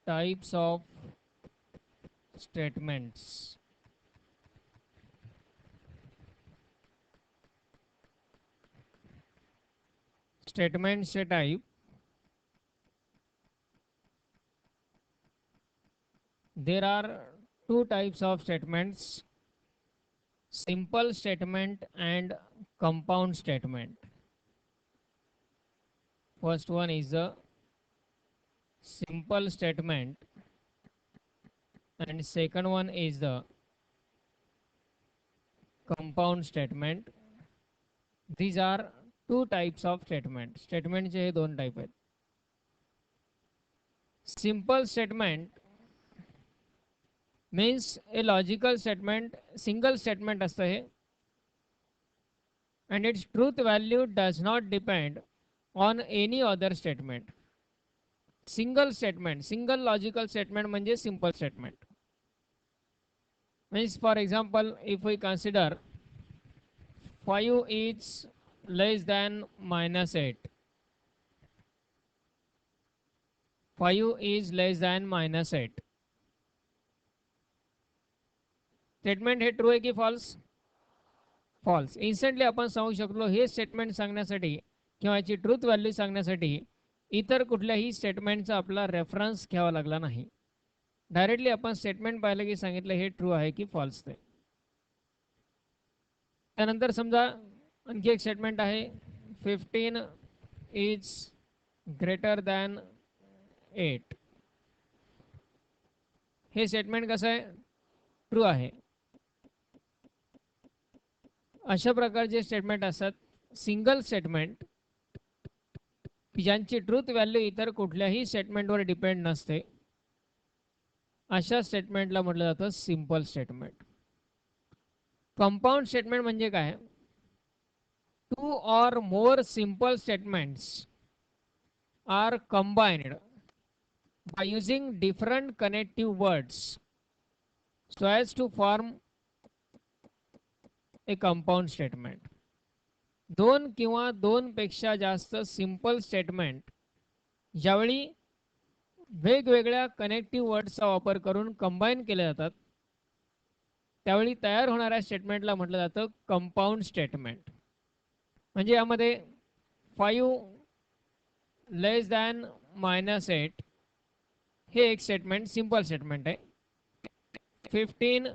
types of statements. Statements चे type. There are two types of statements, simple statement and compound statement. First one is a simple statement and second one is the compound statement. These are two types of statement. Statement चे हे दोन type आहेत. Simple statement means a logical statement, single statement असतं हे, and its truth value does not depend on any other statement. Single statement, single logical statement म्हणजे simple statement. Means for example, if we consider 5 is less than -8. 5 is less than -8. Statement हे true आहे की false? False. Instantly आपण सांगू शकलो हे statement सांगण्यासाठी किंवा याची ट्रूथ व्हॅल्यू सांगण्यासाठी इतर कुठल्याही स्टेटमेंटचा आपला रेफरन्स घ्यावा लागला नाही. डायरेक्टली आपण स्टेटमेंट पाहिलं की सांगितलं हे ट्रू आहे की फॉल्स ते. त्यानंतर समजा आणखी एक स्टेटमेंट आहे 15 इज ग्रेटर दॅन 8. हे स्टेटमेंट कसं आहे? ट्रू आहे. अशा प्रकारचे स्टेटमेंट असतात सिंगल स्टेटमेंट की ज्यांची ट्रूथ व्हॅल्यू इतर कुठल्याही स्टेटमेंटवर डिपेंड नसते. अशा स्टेटमेंटला म्हटलं जातं सिंपल स्टेटमेंट. कंपाऊंड स्टेटमेंट म्हणजे काय? Two or more simple statements are combined by using different connective words so as to form a compound statement. दोन किंवा दोन पेक्षा जास्त सिंपल स्टेटमेंट ज्यावेळी वेगवेगळ्या कनेक्टिव्ह वर्ड्सचा वापर करून कंबाईन केले जातात त्यावेळी तयार होणाऱ्या स्टेटमेंटला म्हटलं जातं कंपाऊंड स्टेटमेंट. म्हणजे यामध्ये 5 लेस दॅन -8 हे एक स्टेटमेंट सिंपल स्टेटमेंट आहे. 15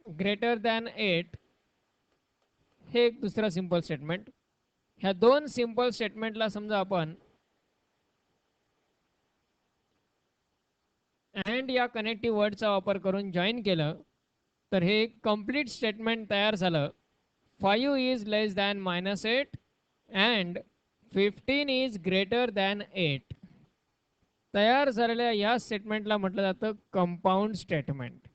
ग्रेटर दॅन 8 हे एक दुसरा सिंपल स्टेटमेंट. ह्या दोन सिंपल स्टेटमेंटला समजा आपण अँड या कनेक्टिव्ह वर्डचा वापर करून जॉईन केलं तर हे एक कंप्लीट स्टेटमेंट तयार झालं. 5 is less than -8 and 15 is greater than 8. तयार झालेल्या या स्टेटमेंटला म्हटलं जातं compound statement.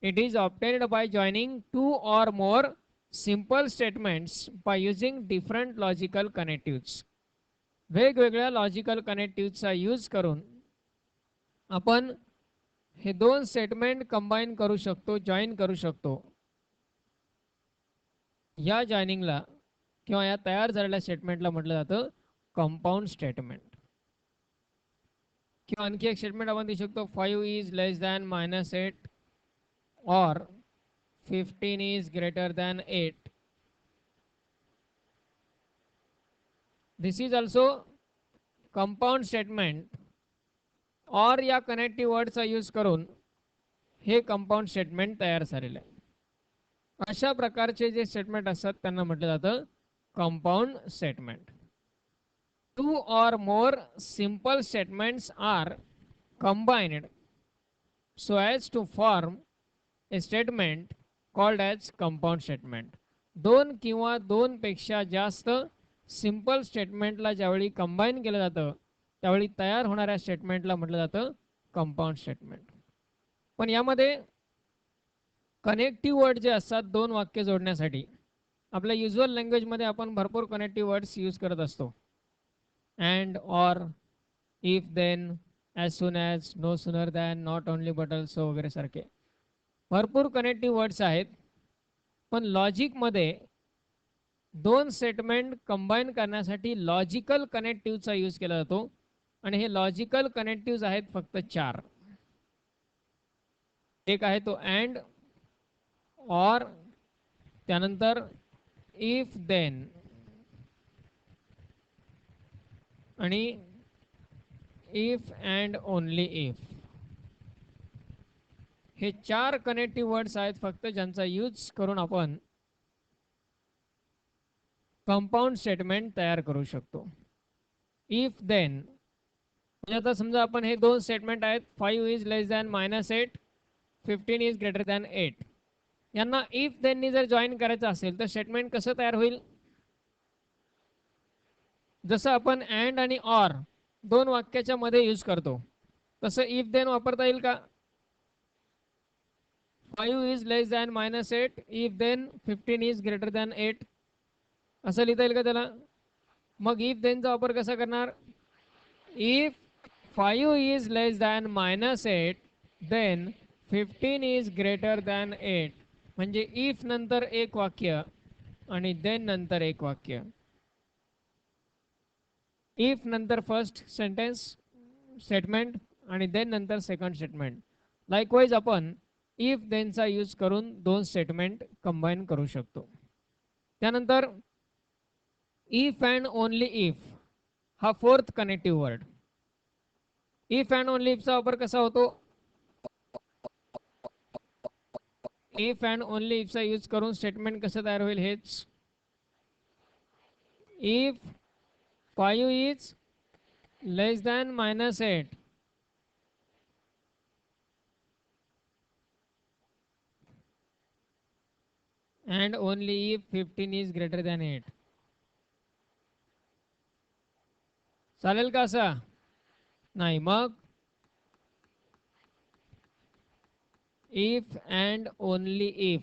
It is obtained by joining two or more simple statements by using different logical connectives. वेगवेगळ्या लॉजिकल कनेक्टिव्हचा यूज करून आपण हे दोन स्टेटमेंट कंबाईन करू शकतो, जॉईन करू शकतो. या जॉईनिंगला किंवा या तयार झालेल्या स्टेटमेंटला म्हटलं जातं कंपाऊंड स्टेटमेंट. किंवा आणखी एक स्टेटमेंट आपण देऊ शकतो 5 is less than -8 or 15 is greater than 8. This is also compound statement or या कनेक्टिव्ह वर्डचा यूज करून हे कंपाऊंड स्टेटमेंट तयार झालेलं आहे. अशा प्रकारचे जे स्टेटमेंट असतात त्यांना म्हटलं जातं compound statement. Two or more simple statements are combined so as to form a statement called as compound statement. दोन किंवा दोन पेक्षा जास्त सिंपल स्टेटमेंटला ज्यावेळी कंबाईन केलं जातं त्यावेळी तयार होणाऱ्या स्टेटमेंटला म्हटलं जातं कंपाऊंड स्टेटमेंट. पण यामध्ये कनेक्टिव्ह वर्ड जे असतात दोन वाक्य जोडण्यासाठी आपल्या युज्युअल लँग्वेजमध्ये आपण भरपूर कनेक्टिव्ह वर्ड्स यूज करत असतो. And, or, if, then, as soon as, no sooner than, not only but also वगैरे सारखे भरपूर कनेक्टिव्ह वर्ड्स आहेत. पण लॉजिकमध्ये दोन स्टेटमेंट कंबाईन करण्यासाठी लॉजिकल कनेक्टिव्हचा यूज केला जातो. आणि हे लॉजिकल कनेक्टिव्ह आहेत फक्त 4. एक आहे तो अँड, ऑर, त्यानंतर इफ देन आणि इफ अँड ओनली इफ. हे 4 कनेक्टिव्ह वर्ड्स आहेत फक्त, ज्यांचा यूज करून आपण कंपाऊंड स्टेटमेंट तयार करू शकतो. इफ देन म्हणजे आता समजा आपण हे 2 स्टेटमेंट आहेत, 5 is less than -8, 15 is greater than 8. यांना इफ देननी जर जॉईन करायचं असेल तर स्टेटमेंट कसं तयार होईल? जसं आपण अँड आणि ऑर 2 वाक्याच्या मध्ये यूज करतो तसं इफ देन वापरता येईल का? 5 is less than -8 if then 15 is greater than 8 असं लिहिता येईल का त्याला? मग इफ देनचा वापर कसा करणार? If 5 is less than -8 then 15 is greater than 8. म्हणजे इफ नंतर एक वाक्य आणि देन नंतर एक वाक्य. इफ नंतर फर्स्ट सेंटेन्स स्टेटमेंट आणि देन नंतर सेकंड स्टेटमेंट. लाईकवाईज आपण इफ देनचा यूज करून 2 स्टेटमेंट कंबाईन करू शकतो. त्यानंतर इफ अँड ओनली इफ हा 4th connective word. If and only इफचा वापर कसा होतो? इफ अँड ओनली इफचा यूज करून स्टेटमेंट कसं तयार होईल हेच. If 5 is less than -8 and only if 15 is greater than 8. चालेल का असं? नाही. मग if and only if.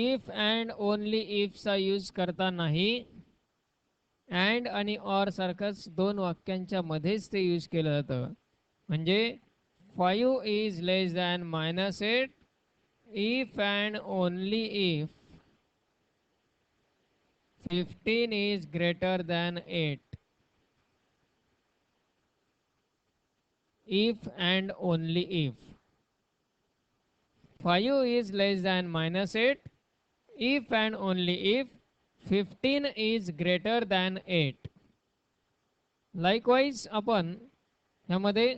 if and only if चा यूज करता नाही. अँड आणि ऑर सारखंच 2 वाक्यांच्या मध्येच ते यूज केलं जातं. म्हणजे 5 is less than -8 if and only if 15 is greater than 8. If and only if 5 is less than -8 if and only if 15 is greater than 8. Likewise आपण ह्यामध्ये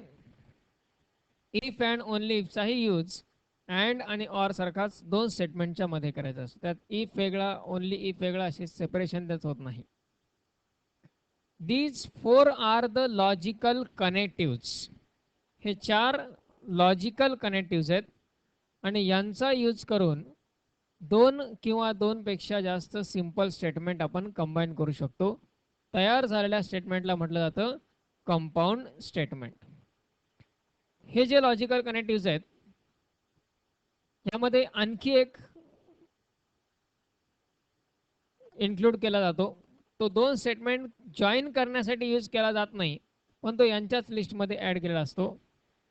इफ अँड ओनली इफचाही यूज अँड आणि or सारखाच 2 स्टेटमेंटच्या मध्ये करायचा असतो. त्यात इफ वेगळा ओनली इफ वेगळा असे सेपरेशन त्याच होत नाही. These 4 are the logical connectives. हे 4 लॉजिकल कनेक्टिव्स आहेत आणि यांचा यूज करून 2 किंवा 2 पेक्षा जास्त सिंपल स्टेटमेंट आपण कंबाईन करू शकतो. तयार झालेल्या स्टेटमेंटला म्हटलं जातं कंपाऊंड स्टेटमेंट. हे जे लॉजिकल कनेक्टिव्स आहेत यामध्ये आणखी एक इन्क्लूड केला जातो. तो 2 स्टेटमेंट जॉईन करण्यासाठी यूज केला जात नाही, पण तो यांच्याच लिस्टमध्ये ऍड केलेला असतो.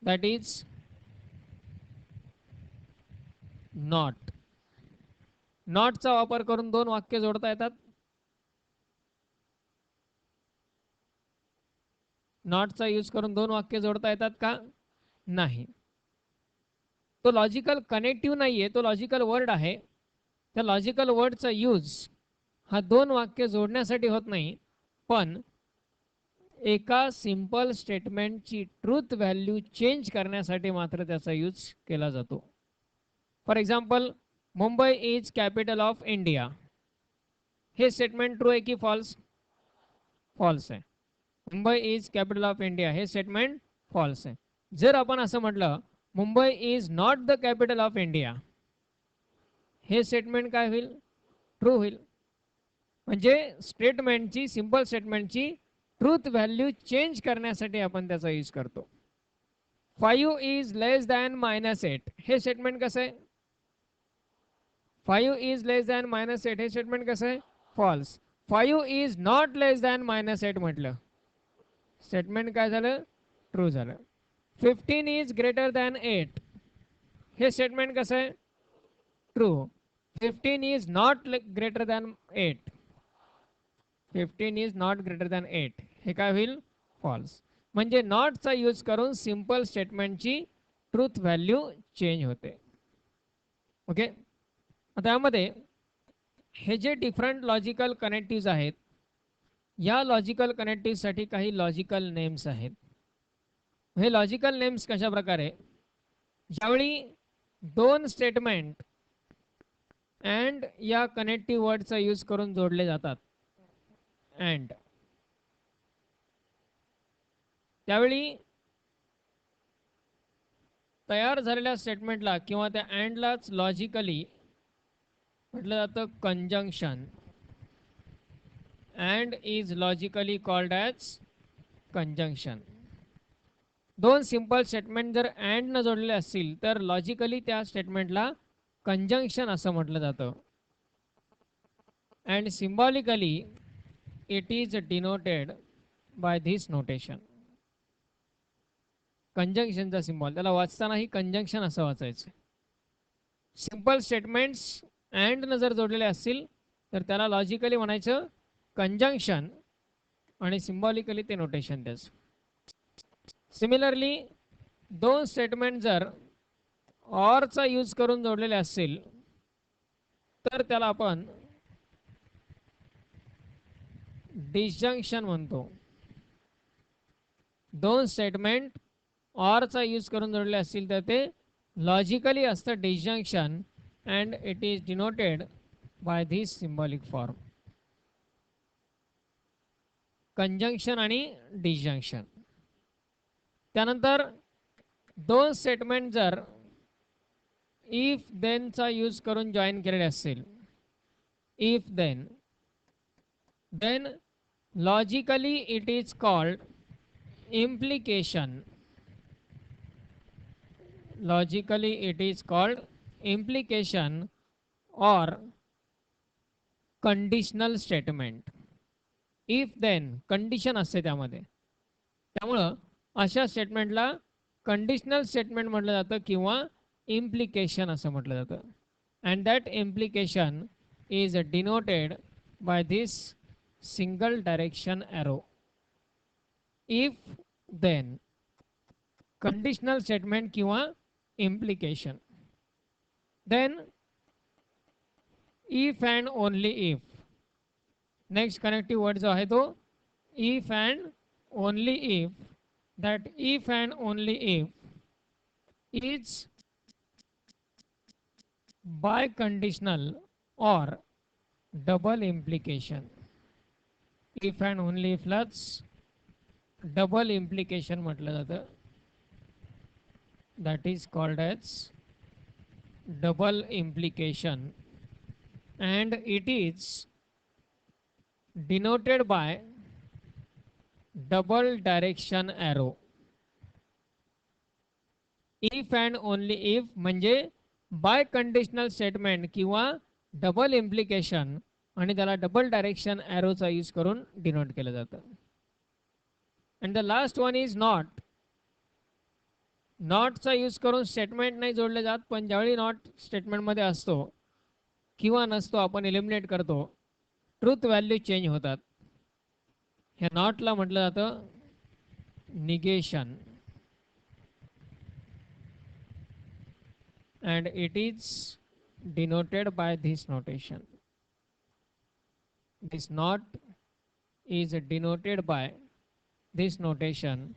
That is not. नॉटचा वापर करून 2 वाक्य जोडता येतात. नॉटचा यूज करून 2 वाक्य जोडता येतात का? नाही. तो लॉजिकल कनेक्टिव्ह नाहीये, तो लॉजिकल वर्ड आहे. त्या लॉजिकल वर्डचा यूज हा 2 वाक्य जोडण्यासाठी होत नाही, पण एका सिंपल स्टेटमेंटची ट्रूथ व्हॅल्यू चेंज करण्यासाठी मात्र त्याचा यूज केला जातो. For example, Mumbai is capital of India. हे स्टेटमेंट ट्रू आहे की फॉल्स? फॉल्स आहे. Mumbai is capital of India हे स्टेटमेंट फॉल्स आहे. जर आपण असं म्हटलं Mumbai is not the capital of India, हे स्टेटमेंट काय होईल? ट्रू होईल. म्हणजे स्टेटमेंटची, सिंपल स्टेटमेंटची ट्रूथ व्हॅल्यू चेंज करण्यासाठी आपण त्याचा यूज करतो. 5 इज लेस दॅन -8 हे स्टेटमेंट कसं आहे? 5 इज लेस दॅन -8 हे स्टेटमेंट कसं आहे? False. 5 is not less than -8 म्हटलं, स्टेटमेंट काय झालं? ट्रू झालं. 15 इज ग्रेटर दॅन 8 हे स्टेटमेंट कसं आहे? True. 15 is not greater than 8. 15 is not greater than 8. हे काय होईल? फॉल्स. म्हणजे नॉटचा यूज करून सिंपल स्टेटमेंटची ट्रूथ व्हॅल्यू चेंज होते. ओके. आता यामध्ये हे जे डिफरंट लॉजिकल कनेक्टिव्ज आहेत, या लॉजिकल कनेक्टिव्हसाठी काही लॉजिकल नेम्स आहेत. हे लॉजिकल नेम्स कशा प्रकारे? ज्यावेळी दोन स्टेटमेंट अँड या कनेक्टिव्ह वर्डचा यूज करून जोडले जातात, अँड, त्यावेळी तयार झालेल्या स्टेटमेंटला किंवा त्या अँडलाच लॉजिकली म्हटलं जातं conjunction. And is logically called as conjunction. दोन सिंपल स्टेटमेंट जर अँड न जोडलेले असतील तर लॉजिकली त्या स्टेटमेंटला कंजंक्शन असं म्हटलं जातं. And symbolically it is denoted by this notation. कंजंक्शनचा सिम्बॉल त्याला वाचतानाही कंजंक्शन असं वाचायचं. सिंपल स्टेटमेंट्स अँड न जर जोडलेले असतील तर त्याला लॉजिकली म्हणायचं कंजंक्शन आणि सिम्बॉलिकली ते नोटेशन द्यायचं. सिमिलरली दोन स्टेटमेंट जर ऑरचा यूज करून जोडलेले असतील तर त्याला आपण डिसजंक्शन म्हणतो. दोन स्टेटमेंट ऑरचा यूज करून जोडले असतील तर ते लॉजिकली असतं disjunction and it is denoted by this symbolic form. Conjunction आणि डिसजंक्शन. त्यानंतर दोन स्टेटमेंट जर इफ देनचा यूज करून जॉईन केलेले असतील, if then, then logically it is called implication. Logically it is called implication or conditional statement. if then condition असते त्यामध्ये, त्यामुळं अशा स्टेटमेंटला कंडिशनल स्टेटमेंट म्हटलं जातं किंवा इम्प्लिकेशन असं म्हटलं जातं. And that implication is denoted by this single direction arrow. If then conditional statement किंवा implication. Then if and only if. Next connective word जो आहे तो if and only if. that if and only if is biconditional or double implication. if and only if लाच double implication म्हटलं जातं. that is called as double implication and it is denoted by double direction arrow. If and only if म्हणजे biconditional statement किंवा double implication आणि त्याला double direction एरोचा use करून denote केलं जातं. And the last one is not. नॉटचा use करून स्टेटमेंट नाही जोडले जात, पण ज्यावेळी नॉट स्टेटमेंटमध्ये असतो किंवा नसतो आपण एलिमिनेट करतो, ट्रूथ व्हॅल्यू चेंज होतात. ह्या नॉटला म्हटलं जातं negation. and it is denoted by this notation. This not is denoted by this notation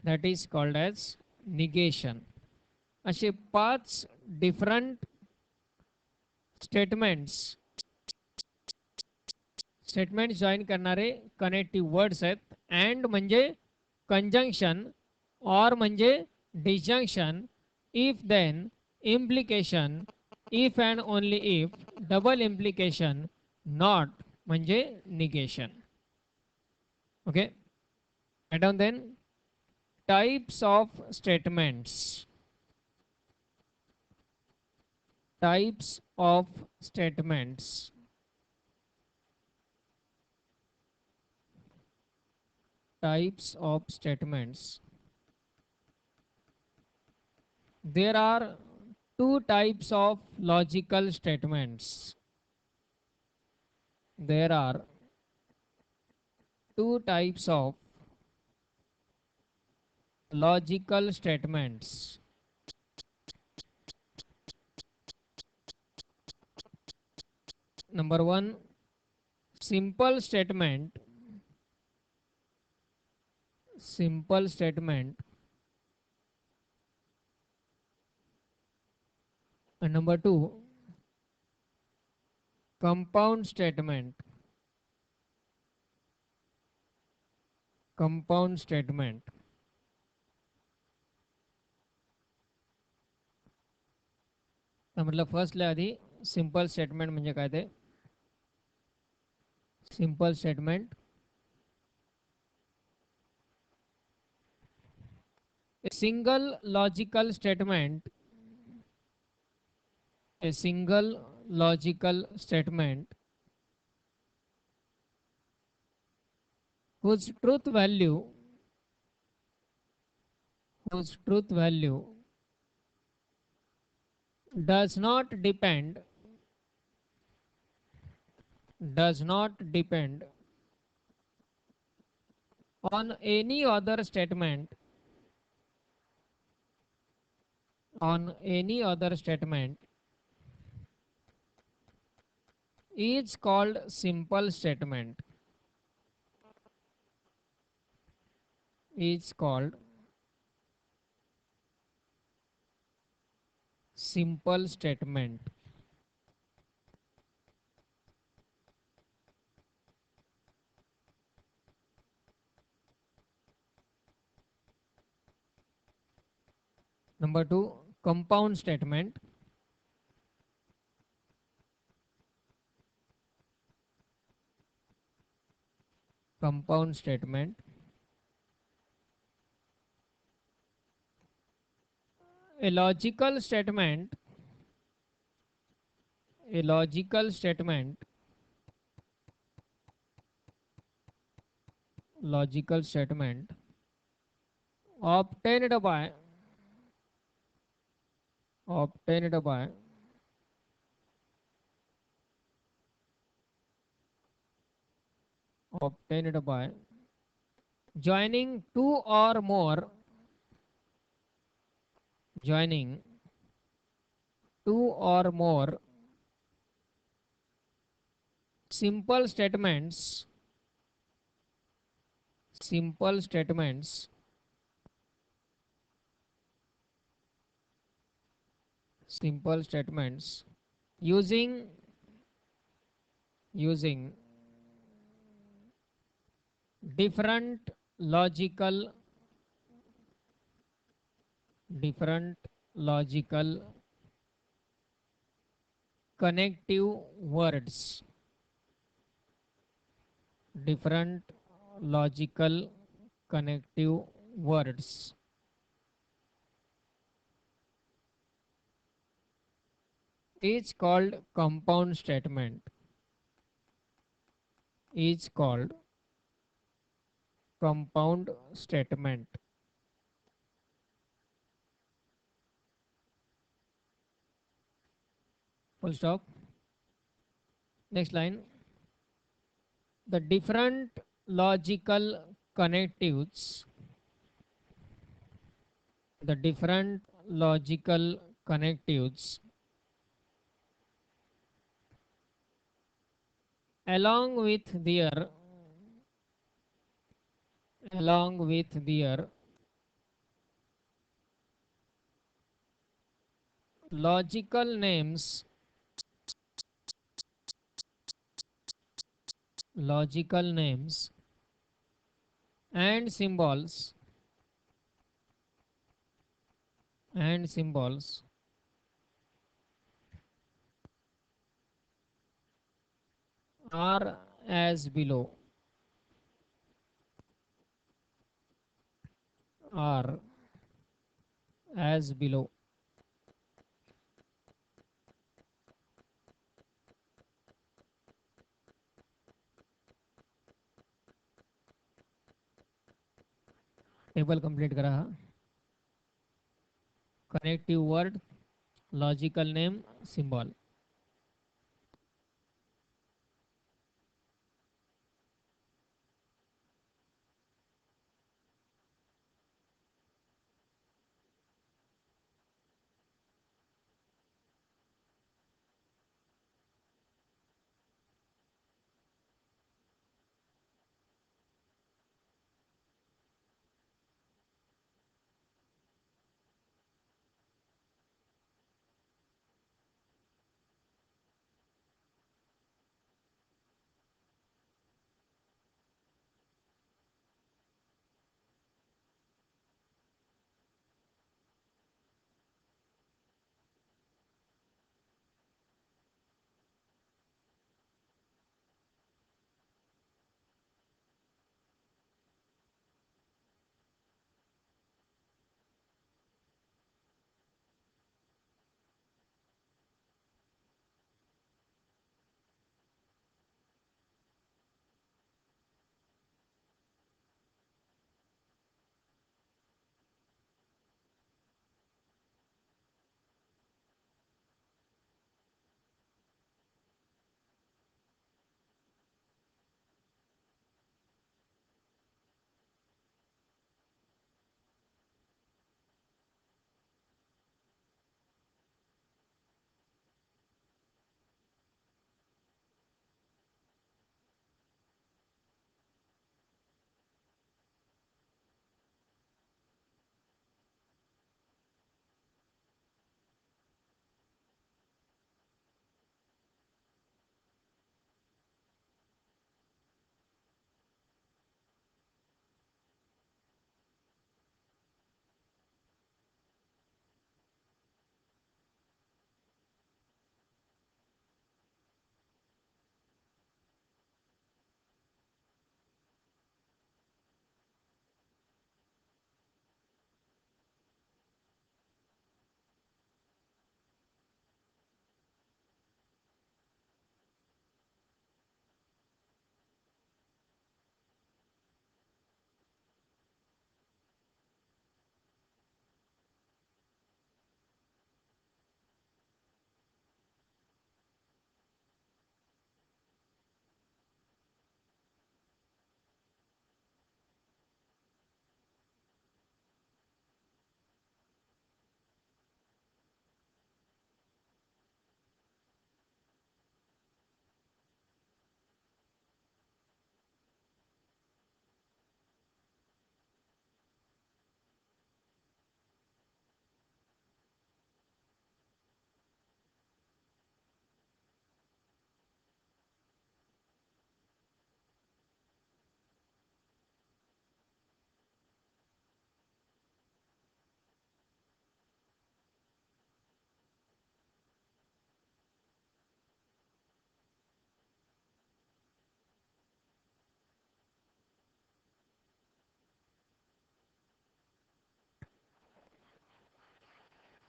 that is called as negation. असे 5 different स्टेटमेंट जॉईन करणारे कनेक्टिव्ह वर्ड्स आहेत. अँड म्हणजे कंजंक्शन, ऑर म्हणजे disjunction, if then implication, if and only if, double implication, not म्हणजे negation. okay, write down then types of statements. types of statements. types of statements. There are two types of logical statements. There are two types of logical statements. Number one, simple statement. Simple statement. And number two, compound statement. Compound statement. मतलब फर्स्टला आधी simple statement म्हणजे काय ते simple statement a single logical statement a single logical statement whose truth value whose truth value does not depend does not depend on any other statement on any other statement is called simple statement is called simple statement. Number two, compound statement. Compound statement. A logical statement. A logical statement. Logical statement obtained by obtained by obtained by joining two or more joining two or more simple statements simple statements simple statements using using different logical connective words different logical connective words is called compound statement is called compound statement. Full stop. Next line. The different logical connectives the different logical connectives along with their along with their logical names logical names and symbols are as below are as below. Table complete करा. Connective word logical name symbol.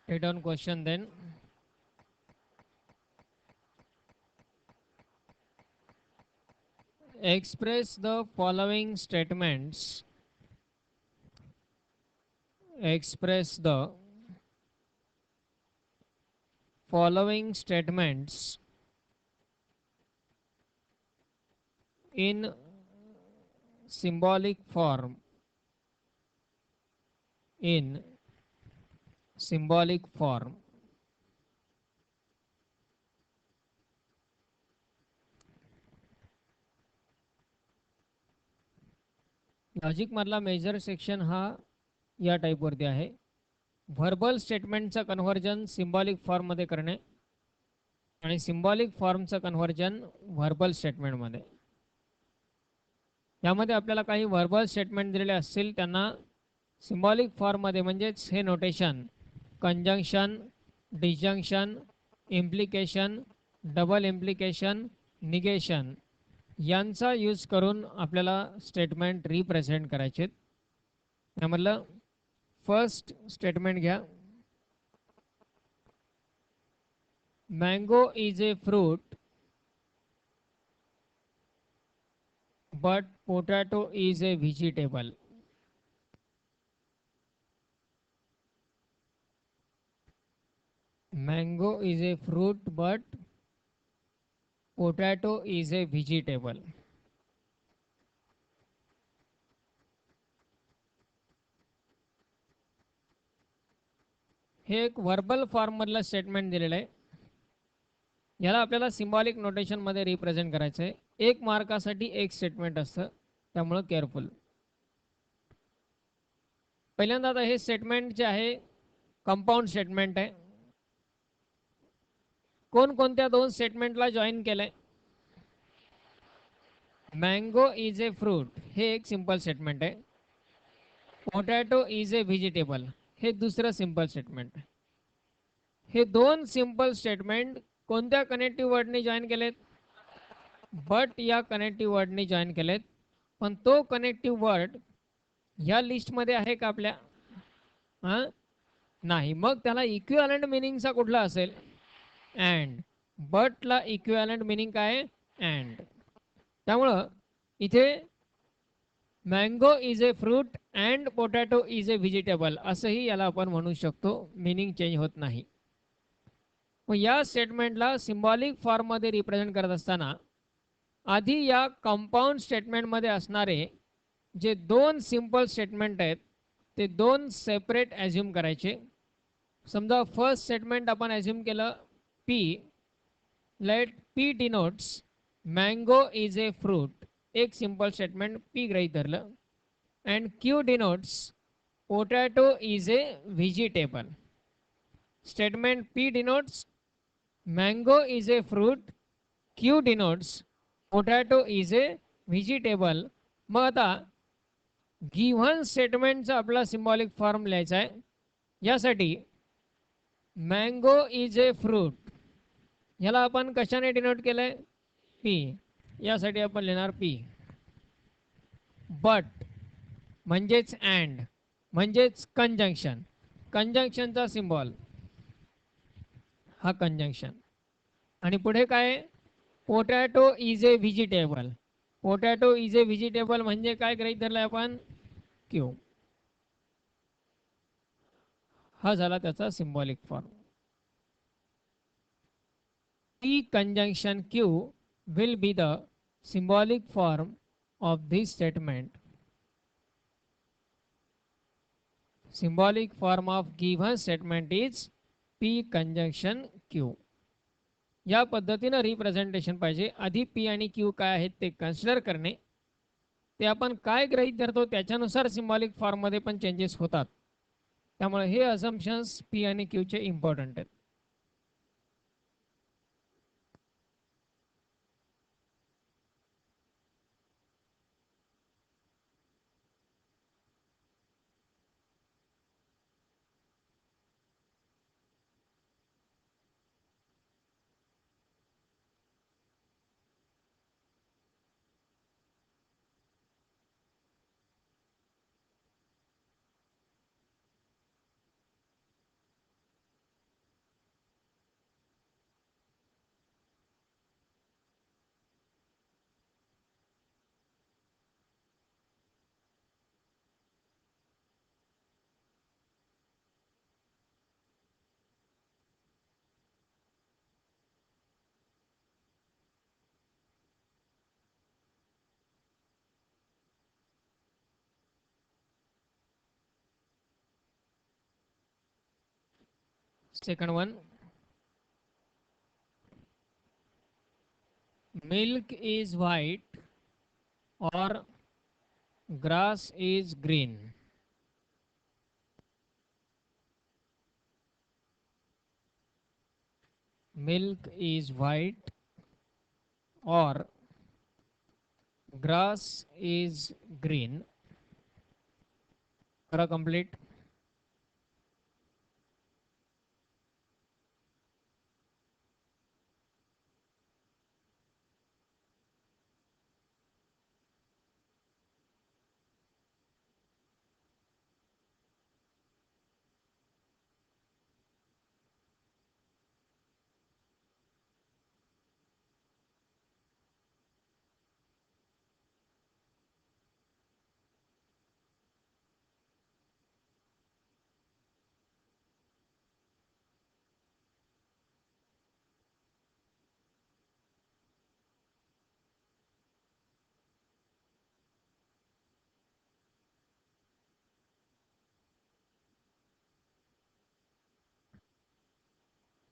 Take down question then. Express the following statements. Express the following statements in symbolic form. In symbolic form. Logic मधला major section हा या टाईपवरती आहे. Verbal स्टेटमेंटचं conversion symbolic फॉर्ममध्ये करणे आणि symbolic फॉर्मचं conversion verbal स्टेटमेंटमध्ये. यामध्ये आपल्याला काही व्हर्बल स्टेटमेंट दिलेले असतील त्यांना सिम्बॉलिक फॉर्ममध्ये म्हणजेच हे notation conjunction, disjunction, implication, double implication, negation यांचा यूज करून आपल्याला स्टेटमेंट रिप्रेझेंट करायचे. त्यामधलं फर्स्ट स्टेटमेंट घ्या. Mango is a fruit but potato is a vegetable. Mango is a fruit, but potato is a vegetable. हे एक व्हर्बल फॉर्म मधलं statement दिलेलं आहे. याला आपल्याला सिम्बॉलिक नोटेशन मध्ये रिप्रेझेंट करायचं आहे. एक मार्कासाठी एक स्टेटमेंट असतं, त्यामुळे केअरफुल. पहिल्यांदा आता हे स्टेटमेंट जे आहे कंपाऊंड स्टेटमेंट आहे. कोणकोणत्या दोन स्टेटमेंटला जॉईन केलंय? मँगो इज ए फ्रूट हे एक सिंपल स्टेटमेंट आहे. पोटॅटो इज ए व्हेजिटेबल हे दुसरं सिंपल स्टेटमेंट आहे. हे दोन सिंपल स्टेटमेंट कोणत्या कनेक्टिव्ह वर्डने जॉईन केलेत? बट या कनेक्टिव्ह वर्डने जॉईन केलेत. पण तो कनेक्टिव्ह वर्ड ह्या लिस्टमध्ये आहे का आपल्या? हां, नाही. मग त्याला इक्विव्हॅलंट मिनिंगचा कुठला असेल? अँड. बटला इक्विव्हॅलंट मिनिंग काय आहे? अँड. त्यामुळं इथे mango is a fruit and potato is a vegetable असंही याला आपण म्हणू शकतो. मिनिंग चेंज होत नाही. मग या स्टेटमेंटला सिम्बॉलिक फॉर्ममध्ये रिप्रेझेंट करत असताना आधी या कंपाऊंड स्टेटमेंटमध्ये असणारे जे दोन सिंपल स्टेटमेंट आहेत ते दोन सेपरेट ॲझ्युम करायचे. समजा फर्स्ट स्टेटमेंट आपण ॲझ्युम केलं P. Let P denotes mango is a fruit. एक सिंपल स्टेटमेंट पी गृहीत धरलं. And Q denotes potato is a vegetable. Statement P denotes mango is a fruit. Q denotes potato is a vegetable. मग आता given स्टेटमेंटचा आपला symbolic form लिहायचा आहे. यासाठी mango is a fruit ह्याला आपण कशाने डिनोट केलंय? पी. यासाठी आपण लिहिणार पी. बट म्हणजेच अँड म्हणजेच कंजंक्शन. कंजंक्शनचा सिम्बॉल हा कंजंक्शन. आणि पुढे काय? Potato is a vegetable. Potato is a vegetable म्हणजे काय गृहीत धरलाय आपण? क्यू. हा झाला त्याचा symbolic form. P conjunction Q will be the symbolic form of this statement. Symbolic form of given statement is P conjunction Q. या पद्धतीनं representation पाहिजे. आधी P आणि Q काय आहेत ते कन्सिडर करणे. ते आपण काय गृहीत धरतो त्याच्यानुसार सिम्बॉलिक फॉर्ममध्ये पण चेंजेस होतात. त्यामुळे हे अझम्पशन्स P आणि Q चे इम्पॉर्टंट आहेत. Second one, milk is white or grass is green. Milk is white or grass is green. करा complete.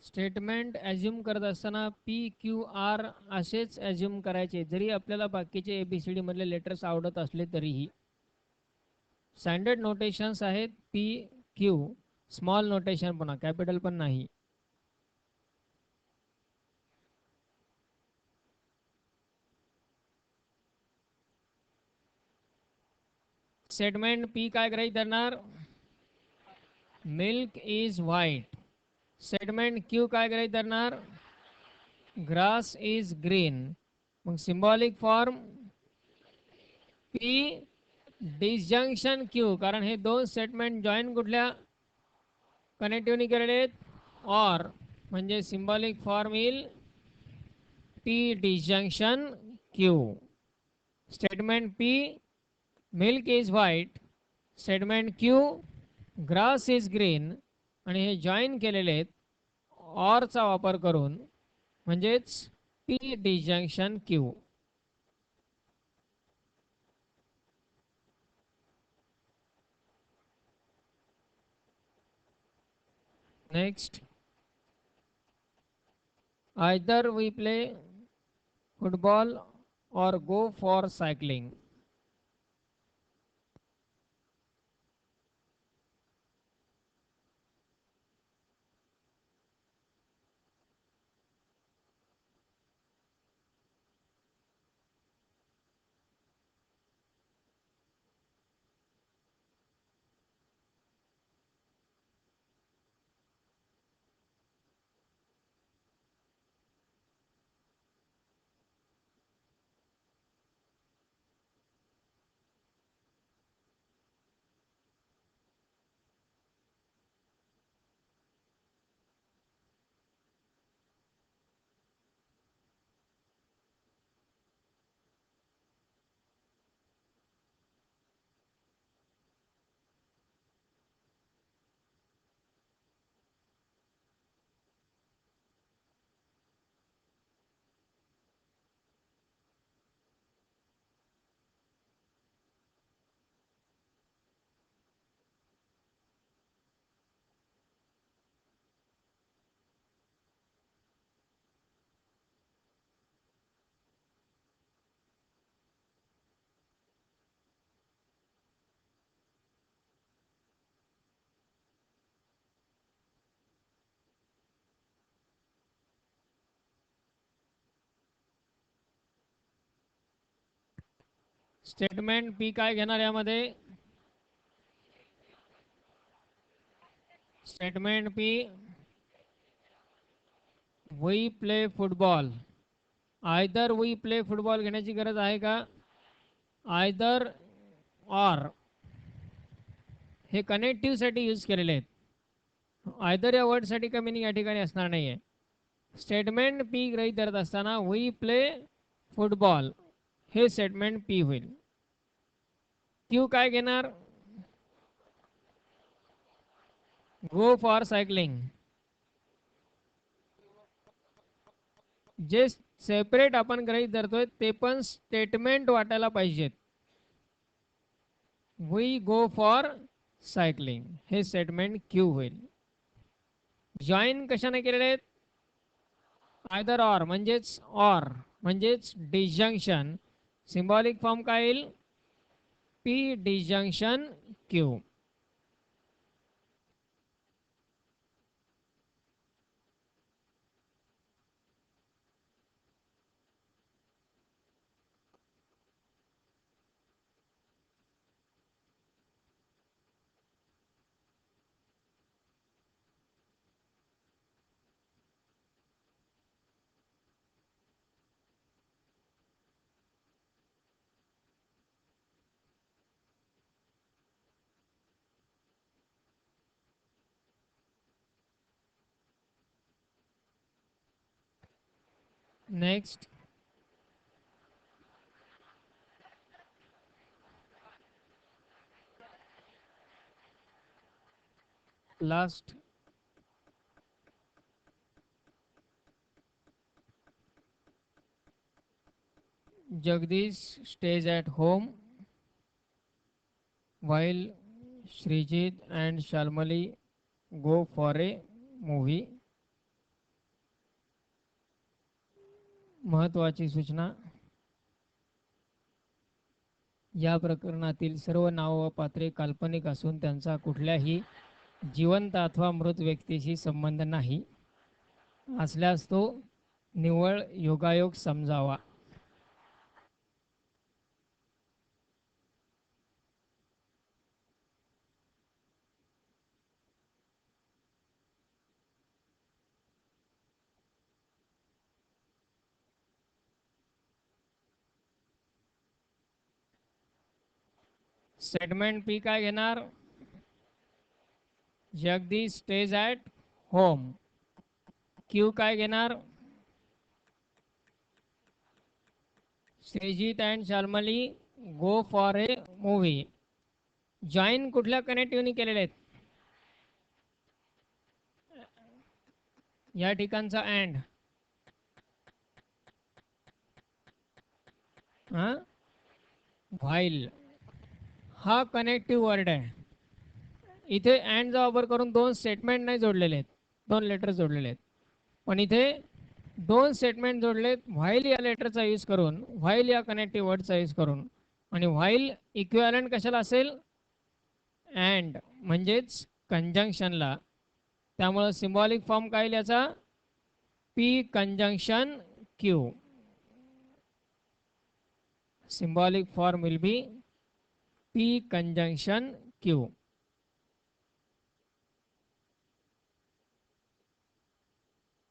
स्टेटमेंट ॲज्युम करत असताना PQR असेच ॲज्युम करायचे, जरी आपल्याला बाकीचे ABCD मधले लेटर्स आवडत असले तरीही. स्टँडर्ड नोटेशन्स आहेत PQ, स्मॉल नोटेशन पुन्हा कॅपिटल पण नाही. स्टेटमेंट P काय गृहीत धरणार? Milk is white. Statement Q काय गृहीत धरणार? Grass is green. मग symbolic form P disjunction Q, कारण हे दोन स्टेटमेंट जॉईन कुठल्या कनेक्टिव्हनी केलेले आहेत? ऑर, म्हणजे सिम्बॉलिक फॉर्म येईल P disjunction Q. Statement P milk is white, statement Q grass is green, आणि हे जॉईन केलेले आहेत ऑरचा वापर करून, म्हणजेच P disjunction Q. Next, either we play football or go for cycling. Statement P काय घेणार यामध्ये? Statement P we play football. Either we play football घेण्याची गरज आहे का? आयदर ऑर हे कनेक्टिव्ह साठी यूज केलेले आहेत. आयदर या वर्डसाठी का मिनिंग या ठिकाणी असणार नाही आहे. स्टेटमेंट P गृहीत धरत असताना वी प्ले फुटबॉल हे स्टेटमेंट P होईल. Q काय घेणार? Go for cycling. जे सेपरेट आपण गृहीत धरतोय ते पण स्टेटमेंट वाटायला पाहिजेत. वी गो फॉर सायकलिंग हे स्टेटमेंट Q होईल. जॉईन कशाने केलेले आहेत? आयदर ऑर म्हणजेच डिसजंक्शन. सिम्बॉलिक फॉर्म काय येईल? P disjunction Q. Next, last, Jagdish stays at home while Srijit and Shalmali go for a movie. महत्त्वाची सूचना, या प्रकरणातील सर्व नाव व पात्रे काल्पनिक असून त्यांचा कुठल्याही जिवंत अथवा मृत व्यक्तीशी संबंध नाही, असल्यास तो निव्वळ योगायोग समजावा. स्टेटमेंट पी काय घेणार? Jagdish stays at home. Q काय घेणार? Shrijit and Shalmali go for a movie. Join कुठल्या कनेक्टिव्हनी केलेले आहेत? या ठिकाणचा अँड व्हाईल हा कनेक्टिव्ह वर्ड आहे. इथे अँडचा वापर करून दोन स्टेटमेंट नाही जोडलेले आहेत, दोन लेटर जोडलेले आहेत. पण इथे दोन स्टेटमेंट जोडलेत व्हाईल या लेटरचा यूज करून, व्हाईल या कनेक्टिव्ह वर्डचा यूज करून. आणि व्हाईल इक्विव्हॅलंट कशाला असेल? अँड म्हणजेच कंजंक्शनला. त्यामुळं सिम्बॉलिक फॉर्म काय याचा? P conjunction Q. symbolic form will be P conjunction Q.